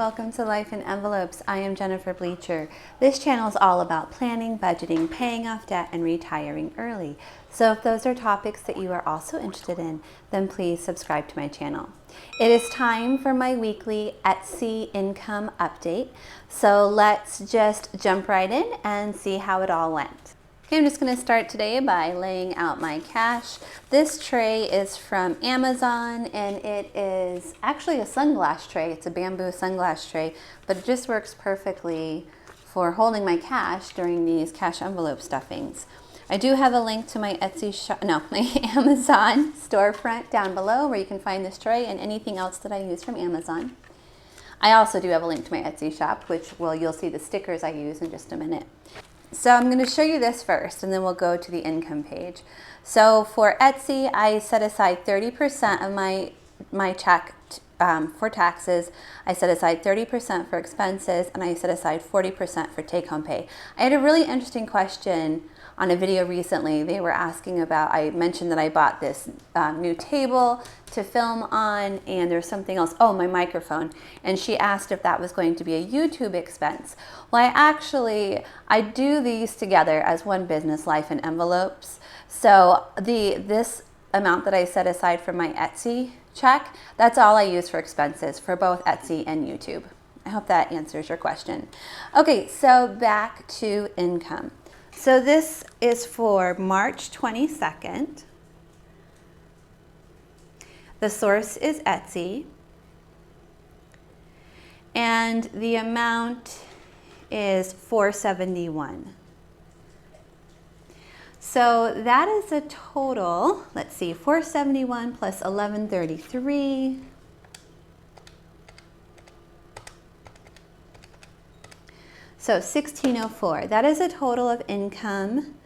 welcome to Life in Envelopes. I am Jennifer Bleecher. This channel is all about planning, budgeting, paying off debt, and retiring early. So if those are topics that you are also interested in, then please subscribe to my channel. It is time for my weekly Etsy income update. So let's just jump right in and see how it all went. Okay, I'm just going to start today by laying out my cash. This tray is from Amazon and it is actually a sunglass tray. It's a bamboo sunglass tray, but it just works perfectly for holding my cash during these cash envelope stuffings. I do have a link to my Etsy shop, my Amazon storefront down below where you can find this tray and anything else that I use from Amazon. I also do have a link to my Etsy shop, which you'll see the stickers I use in just a minute. So I'm going to show you this first and then we'll go to the income page. So for Etsy, I set aside 30% of my check for taxes. I set aside 30% for expenses and I set aside 40% for take-home pay. I had a really interesting question on a video recently. They were asking about, I mentioned that I bought this new table to film on, and there's something else, oh, my microphone, and she asked if that was going to be a YouTube expense. Well, I do these together as one business, Life in Envelopes. So this amount that I set aside for my Etsy check, that's all I use for expenses for both Etsy and YouTube. I hope that answers your question. Okay, so back to income. So this is for March 22nd. The source is Etsy. And the amount is $471. So that is a total, let's see, 471 plus 1133. So 1604, that is a total of income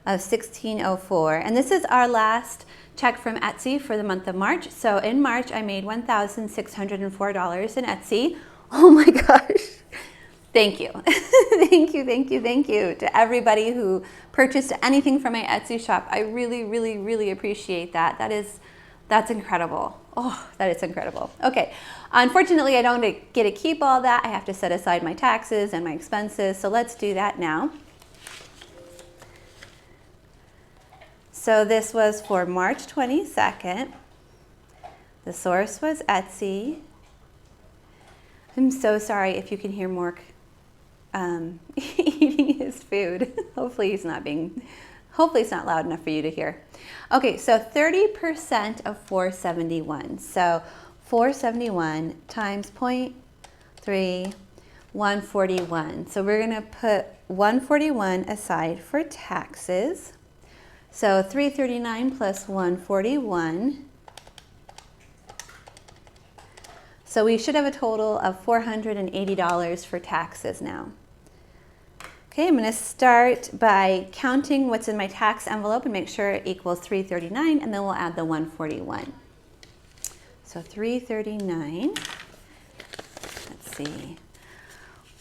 of 1604. And this is our last check from Etsy for the month of March. So in March, I made $1,604 in Etsy. Oh my gosh. Thank you. Thank you to everybody who purchased anything from my Etsy shop. I really appreciate that. That's incredible. Oh, that is incredible. Okay, unfortunately, I don't get to keep all that. I have to set aside my taxes and my expenses, so let's do that now. So this was for March 22nd. The source was Etsy. I'm so sorry if you can hear Mork eating his food. Hopefully it's not loud enough for you to hear. Okay, so 30% of 471. So 471 times 0.3, 141. So we're gonna put 141 aside for taxes. So 339 plus 141. So we should have a total of $480 for taxes now. Okay, I'm going to start by counting what's in my tax envelope and make sure it equals 339, and then we'll add the 141. So 339, let's see,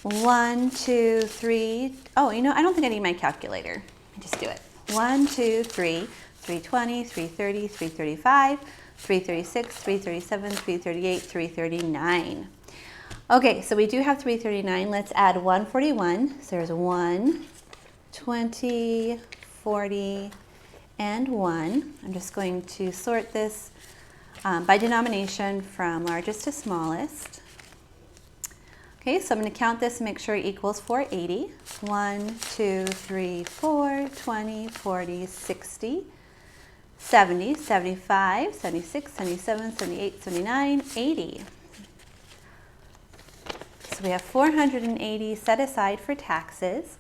1, 2, 3, oh, I don't think I need my calculator. Let me just do it. 1, 2, 3, 320, 330, 335, 336, 337, 338, 339. Okay, so we do have 339. Let's add 141. So there's 1, 20, 40, and 1. I'm just going to sort this by denomination from largest to smallest. Okay, so I'm going to count this and make sure it equals 480. 1, 2, 3, 4, 20, 40, 60, 70, 75, 76, 77, 78, 79, 80. So we have 480 set aside for taxes.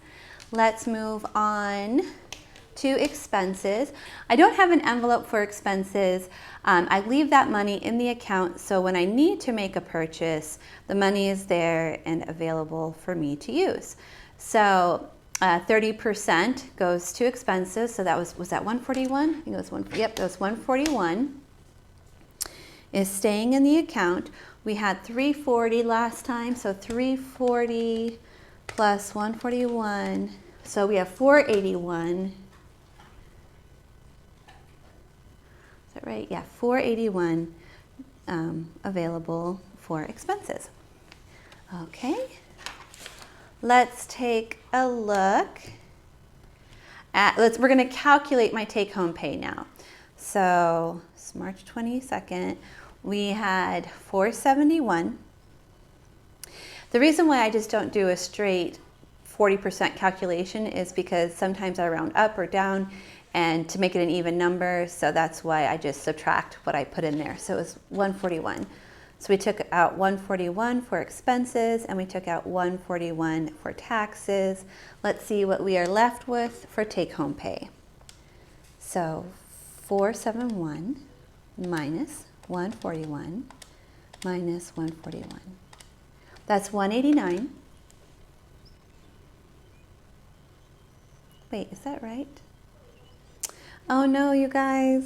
Let's move on to expenses. I don't have an envelope for expenses. I leave that money in the account so when I need to make a purchase, the money is there and available for me to use. So 30% goes to expenses. So that was that 141? I think it was yep, that was 141 is staying in the account. We had 340 last time, so 340 plus 141. So we have 481. Is that right? Yeah, 481 available for expenses. Okay, let's take a look at, we're gonna calculate my take-home pay now. So it's March 22nd, we had $471. The reason why I just don't do a straight 40% calculation is because sometimes I round up or down and to make it an even number, so that's why I just subtract what I put in there. So it was 141. So we took out 141 for expenses and we took out 141 for taxes. Let's see what we are left with for take-home pay. So 471 minus 141 minus 141. That's 189. Wait, is that right? Oh no, you guys.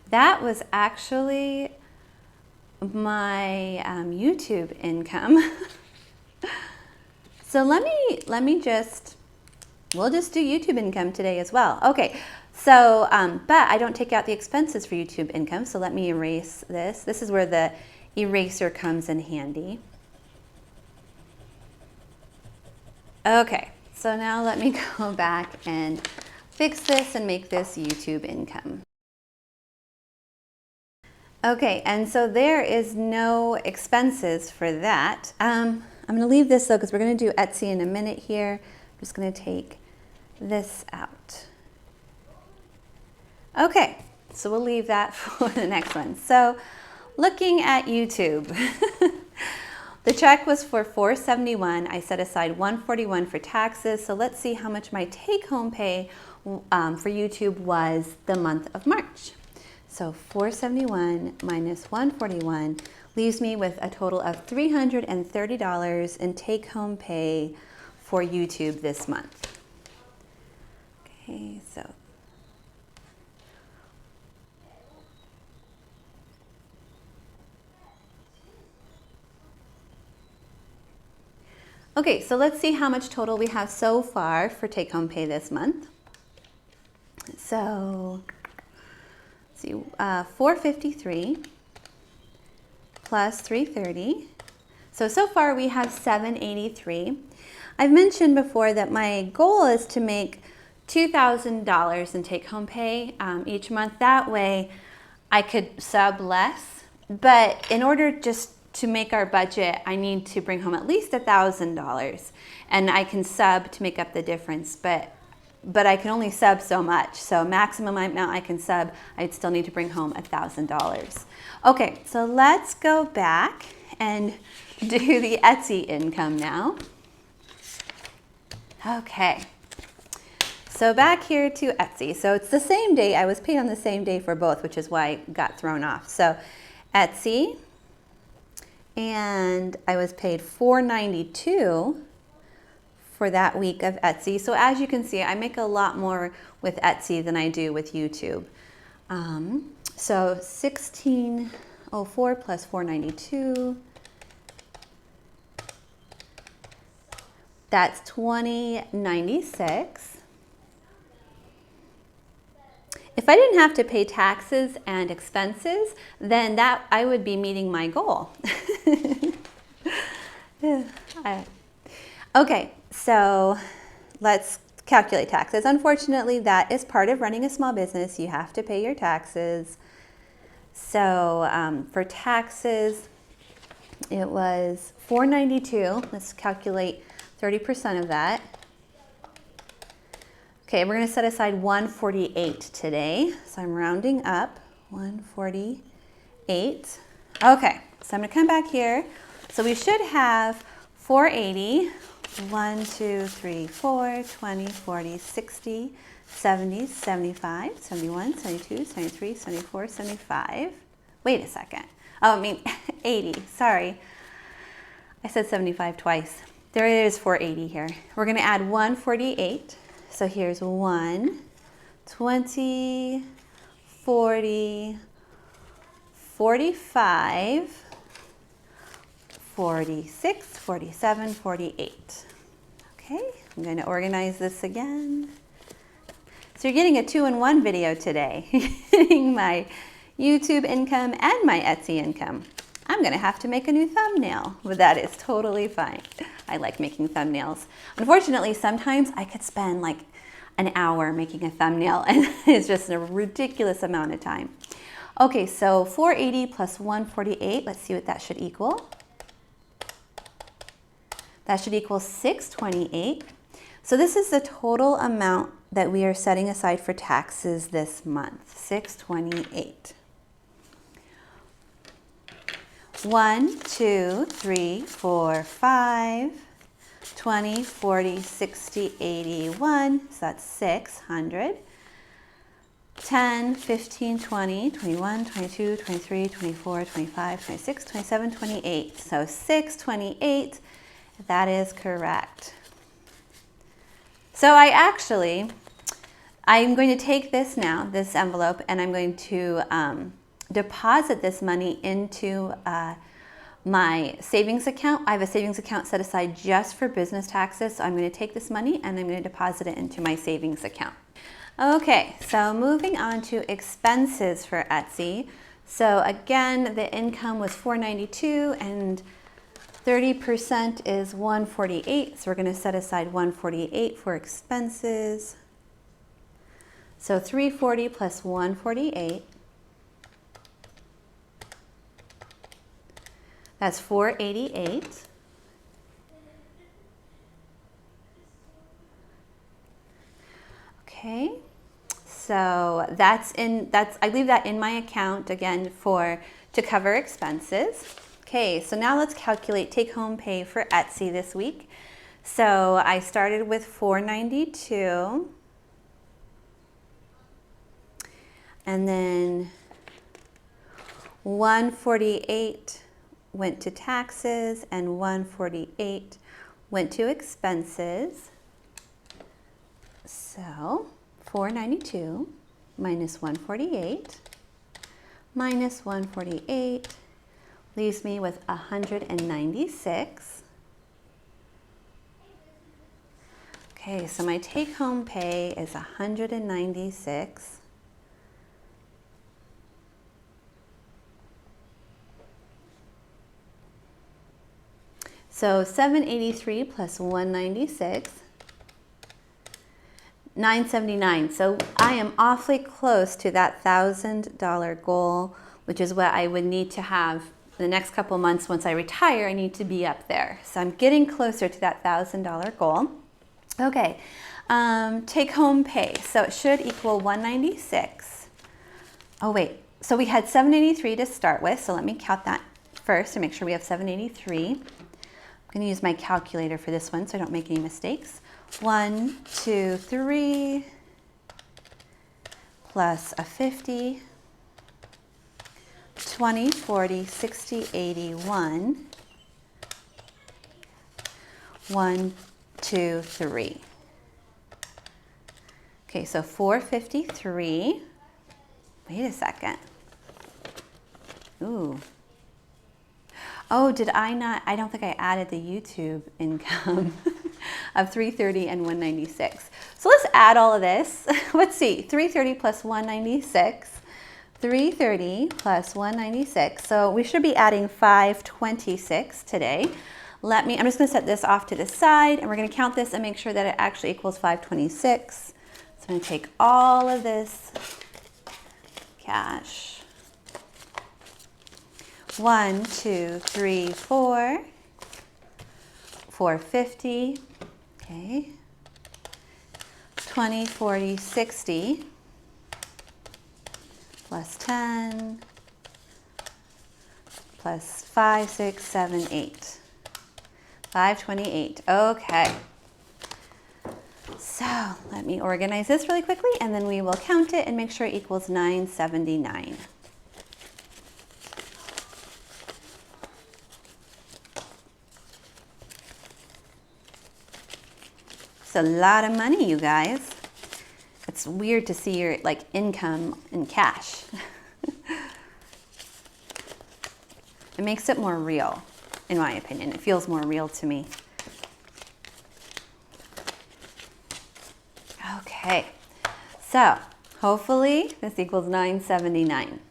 That was actually my YouTube income. So we'll just do YouTube income today as well. Okay, so, but I don't take out the expenses for YouTube income, so let me erase this. This is where the eraser comes in handy. Okay, so now let me go back and fix this and make this YouTube income. Okay, and so there is no expenses for that. I'm gonna leave this though, because we're gonna do Etsy in a minute here. I'm just gonna take this out. Okay, so we'll leave that for the next one. So looking at YouTube, the check was for $471. I set aside $141 for taxes. So let's see how much my take-home pay for YouTube was the month of March. So 471 minus 141 leaves me with a total of $330 in take-home pay for YouTube this month. Okay, so let's see how much total we have so far for take-home pay this month. So, let's see, 453 plus 330. So far we have 783. I've mentioned before that my goal is to make $2,000 in take-home pay each month. That way I could sub less, but in order just to make our budget, I need to bring home at least $1,000, and I can sub to make up the difference, but I can only sub so much. So maximum amount I can sub, I'd still need to bring home $1,000. Okay, so let's go back and do the Etsy income now. Okay, so back here to Etsy. So it's the same day, I was paid on the same day for both, which is why I got thrown off. So Etsy, and I was paid $492 for that week of Etsy. So as you can see, I make a lot more with Etsy than I do with YouTube. So 1604 plus 492, that's 2096. If I didn't have to pay taxes and expenses, then that I would be meeting my goal. Okay, so let's calculate taxes. Unfortunately, that is part of running a small business. You have to pay your taxes. So for taxes, it was $492. Let's calculate 30% of that. Okay, we're going to set aside $148 today. So I'm rounding up, $148. Okay, so I'm going to come back here. So we should have $480. 1, 2, 3, 4, 20, 40, 60, 70, 75, 71, 72, 73, 74, 75. Wait a second. Oh, I mean 80. Sorry. I said 75 twice. There it is, 480 here. We're going to add 148. So here's 1, 20, 40, 45, 46, 47, 48. Okay, I'm going to organize this again. So you're getting a 2-in-1 video today. You're getting my YouTube income and my Etsy income. I'm gonna have to make a new thumbnail, but that is totally fine. I like making thumbnails. Unfortunately, sometimes I could spend like an hour making a thumbnail and it's just a ridiculous amount of time. Okay, so 480 plus 148, let's see what that should equal. That should equal 628. So this is the total amount that we are setting aside for taxes this month, 628. 1, 2, 3, 4, 5, 20, 40, 60, 81, so that's 600. 10, 15, 20, 21, 22, 23, 24, 25, 26, 27, 28. So 628, that is correct. So I'm going to take this now, this envelope, and I'm going to deposit this money into my savings account. I have a savings account set aside just for business taxes. So I'm going to take this money and I'm going to deposit it into my savings account. Okay, so moving on to expenses for Etsy. So again, the income was $492 and 30% is $148. So we're going to set aside $148 for expenses. So $340 plus $148. That's $488. Okay, so I leave that in my account again to cover expenses. Okay, so now let's calculate take-home pay for Etsy this week. So I started with $492, and then $148 went to taxes and $148 went to expenses. So $492 minus $148 minus $148 leaves me with $196. Okay, so my take-home pay is $196. So $783 plus $196, $979. So I am awfully close to that $1,000 goal, which is what I would need to have the next couple months. Once I retire, I need to be up there. So I'm getting closer to that $1,000 goal. Okay, take home pay. So it should equal $196. Oh wait, so we had $783 to start with. So let me count that first to make sure we have $783. I'm going to use my calculator for this one so I don't make any mistakes. 1, 2, 3, plus a 50, 20, 40, 60, 81, 1, 2, 3. Okay, so 453. Wait a second. Ooh. Oh, did I not? I don't think I added the YouTube income of $330 and $196. So let's add all of this. Let's see, $330 plus $196, $330 plus $196. So we should be adding $526 today. I'm just going to set this off to the side, and we're going to count this and make sure that it actually equals $526. So I'm going to take all of this cash. 1, 2, 3, 4, 450, okay, 20, 40, 60, plus 10, plus 5, 6, 7, 8, 528, okay. So let me organize this really quickly and then we will count it and make sure it equals 979. It's a lot of money, you guys. It's weird to see your income in cash. It makes it more real, in my opinion. It feels more real to me. Okay, so hopefully this equals 979.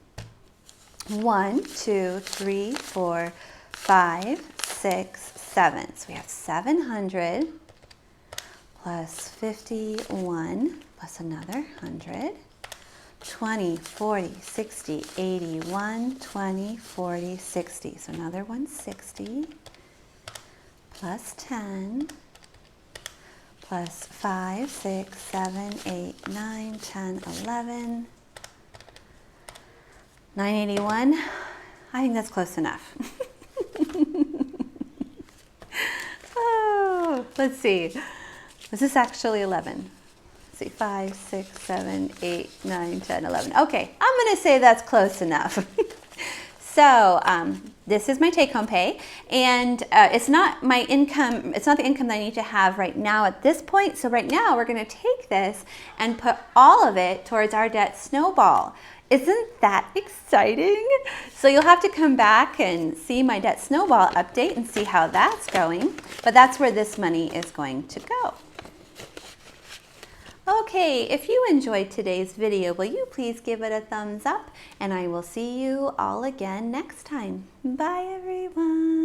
1, 2, 3, 4, 5, 6, 7. So we have 700 plus 51 plus another 100. 20, 40, 60, 80, 1, 20, 40, 60. So another 160 plus 10 plus 5, 6, 7, 8, 9, 10, 11, 981. I think that's close enough. Oh, let's see. Was this actually 11? Let's see, 5, 6, 7, 8, 9, 10, 11. Okay, I'm going to say that's close enough. So this is my take-home pay, and it's not my income. It's not the income that I need to have right now at this point. So right now we're going to take this and put all of it towards our debt snowball. Isn't that exciting? So you'll have to come back and see my debt snowball update and see how that's going. But that's where this money is going to go. Okay, if you enjoyed today's video, will you please give it a thumbs up, and I will see you all again next time. Bye, everyone.